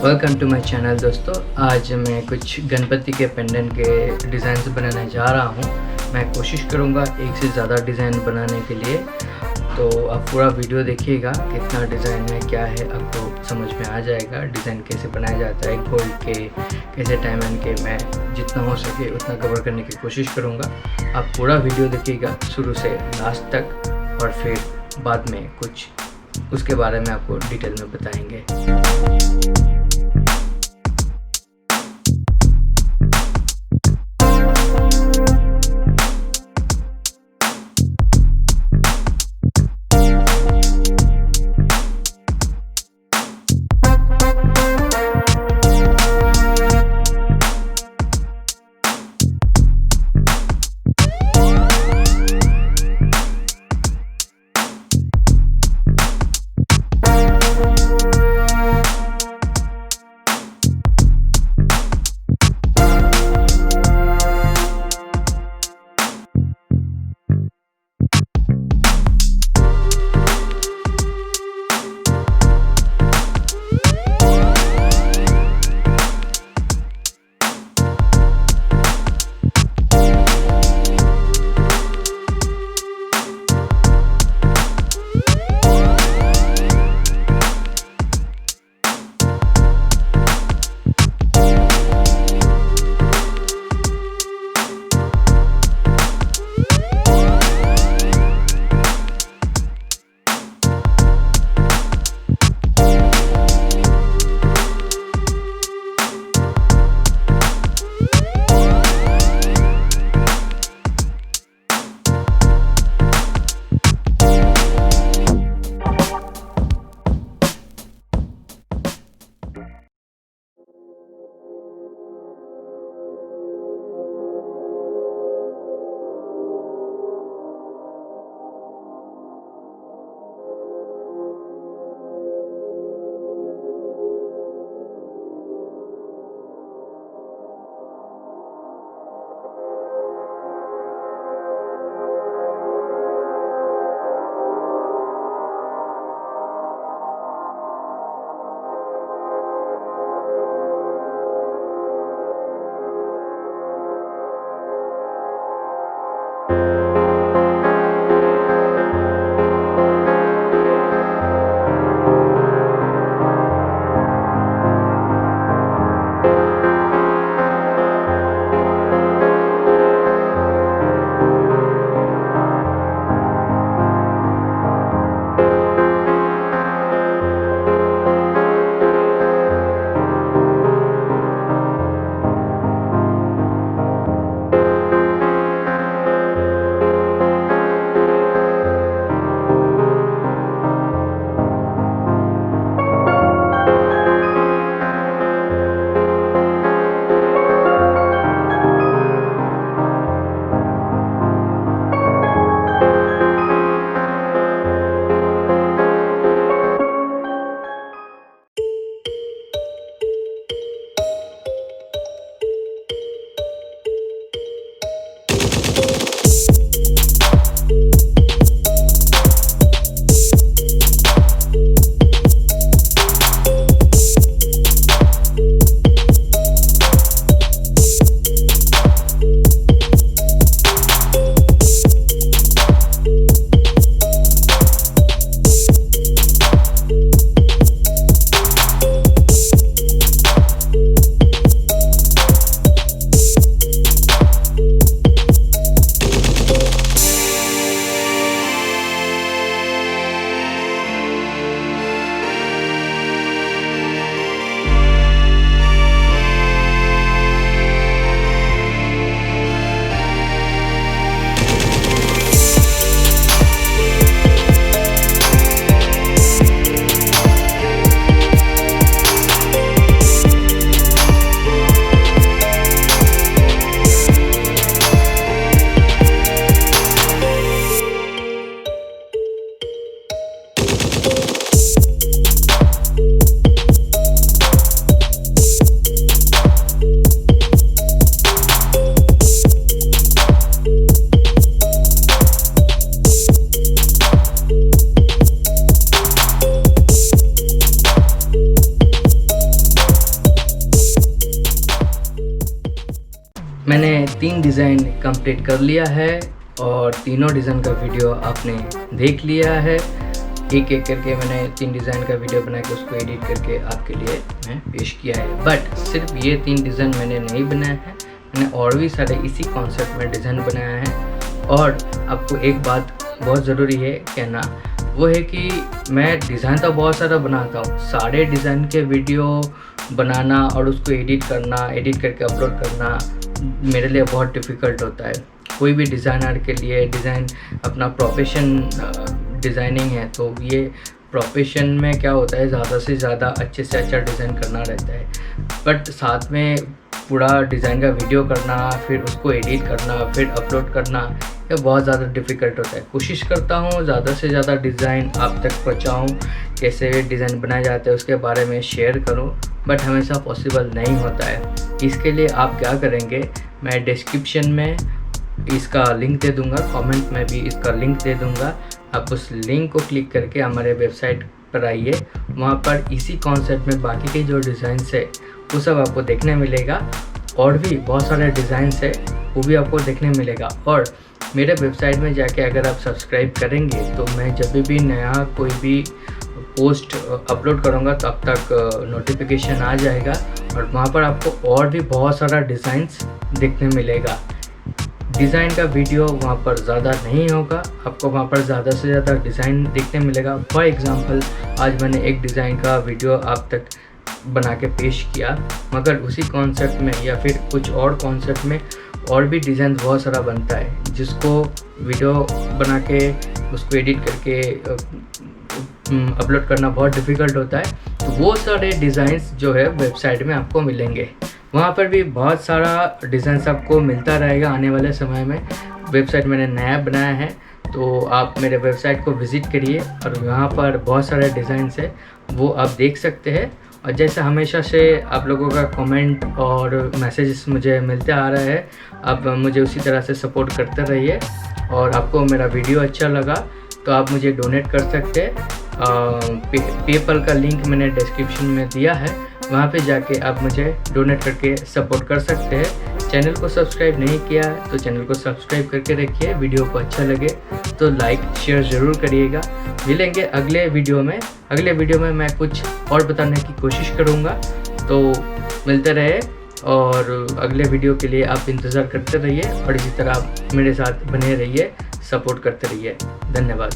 Welcome to my channel दोस्तों। आज मैं कुछ गणपति के पेंडेंट के डिज़ाइंस बनाने जा रहा हूँ। मैं कोशिश करूँगा एक से ज़्यादा डिज़ाइन बनाने के लिए, तो आप पूरा वीडियो देखिएगा। कितना डिज़ाइन है, क्या है, आपको समझ में आ जाएगा। डिज़ाइन कैसे बनाया जाता है, गोल्ड के कैसे डायमंड के, मैं जितना हो सके उतना कवर करने की कोशिश करूँगा। आप पूरा वीडियो देखिएगा शुरू से लास्ट तक, और फिर बाद में कुछ उसके बारे में आपको डिटेल में बताएंगे। 3 डिज़ाइन कंप्लीट कर लिया है और तीनों डिज़ाइन का वीडियो आपने देख लिया है। एक एक करके मैंने 3 डिज़ाइन का वीडियो बना के उसको एडिट करके आपके लिए मैं पेश किया है। बट सिर्फ ये 3 डिज़ाइन मैंने नहीं बनाया है, मैंने और भी सारे इसी कॉन्सेप्ट में डिज़ाइन बनाया है। और आपको एक बात बहुत ज़रूरी है कहना, वो है कि मैं डिज़ाइन तो बहुत सारा बनाता हूँ, सारे डिज़ाइन के वीडियो बनाना और उसको एडिट करके अपलोड करना मेरे लिए बहुत डिफ़िकल्ट होता है। कोई भी डिज़ाइनर के लिए डिज़ाइन अपना प्रोफेशन डिज़ाइनिंग है, तो ये प्रोफेशन में क्या होता है, ज़्यादा से ज़्यादा अच्छे से अच्छा डिज़ाइन करना रहता है। बट साथ में पूरा डिज़ाइन का वीडियो करना, फिर उसको एडिट करना, फिर अपलोड करना, ये बहुत ज़्यादा डिफ़िकल्ट होता है। कोशिश करता हूँ ज़्यादा से ज़्यादा डिज़ाइन आप तक पहुँचाऊँ, कैसे डिज़ाइन बनाए जाते हैं उसके बारे में शेयर करूँ, बट हमेशा पॉसिबल नहीं होता है। इसके लिए आप क्या करेंगे, मैं डिस्क्रिप्शन में इसका लिंक दे दूँगा, कमेंट में भी इसका लिंक दे दूँगा। आप उस लिंक को क्लिक करके हमारे वेबसाइट पर आइए, वहाँ पर इसी कॉन्सेप्ट में बाकी के जो डिज़ाइंस है वो सब आपको देखने मिलेगा। और भी बहुत सारे डिज़ाइंस है वो भी आपको देखने मिलेगा। और मेरे वेबसाइट में जाके अगर आप सब्सक्राइब करेंगे तो मैं जब भी नया कोई भी पोस्ट अपलोड करूँगा तब तक नोटिफिकेशन आ जाएगा और वहाँ पर आपको और भी बहुत सारा डिज़ाइंस देखने मिलेगा। डिज़ाइन का वीडियो वहाँ पर ज़्यादा नहीं होगा, आपको वहाँ पर ज़्यादा से ज़्यादा डिज़ाइन देखने मिलेगा। फॉर एग्ज़ाम्पल आज मैंने एक डिज़ाइन का वीडियो आप तक बना के पेश किया, मगर उसी कॉन्सेप्ट में या फिर कुछ और कॉन्सेप्ट में और भी डिज़ाइन बहुत सारा बनता है, जिसको वीडियो बना के उसको एडिट करके अपलोड करना बहुत डिफ़िकल्ट होता है। तो वो सारे डिज़ाइंस जो है वेबसाइट में आपको मिलेंगे, वहाँ पर भी बहुत सारा डिज़ाइंस आपको मिलता रहेगा आने वाले समय में। वेबसाइट मैंने नया बनाया है, तो आप मेरे वेबसाइट को विज़िट करिए और वहाँ पर बहुत सारे डिज़ाइंस है वो आप देख सकते हैं। और जैसे हमेशा से आप लोगों का कमेंट और मैसेजेस मुझे मिलते आ रहे हैं, आप मुझे उसी तरह से सपोर्ट करते रहिए। और आपको मेरा वीडियो अच्छा लगा तो आप मुझे डोनेट कर सकते हैं। पेपल का लिंक मैंने डिस्क्रिप्शन में दिया है, वहाँ पे जाके आप मुझे डोनेट करके सपोर्ट कर सकते हैं। चैनल को सब्सक्राइब नहीं किया है तो चैनल को सब्सक्राइब करके रखिए। वीडियो को अच्छा लगे तो लाइक शेयर ज़रूर करिएगा। मिलेंगे अगले वीडियो में। अगले वीडियो में मैं कुछ और बताने की कोशिश करूँगा, तो मिलते रहे। और अगले वीडियो के लिए आप इंतज़ार करते रहिए और इसी तरह आप मेरे साथ बने रहिए, सपोर्ट करते रहिए। धन्यवाद।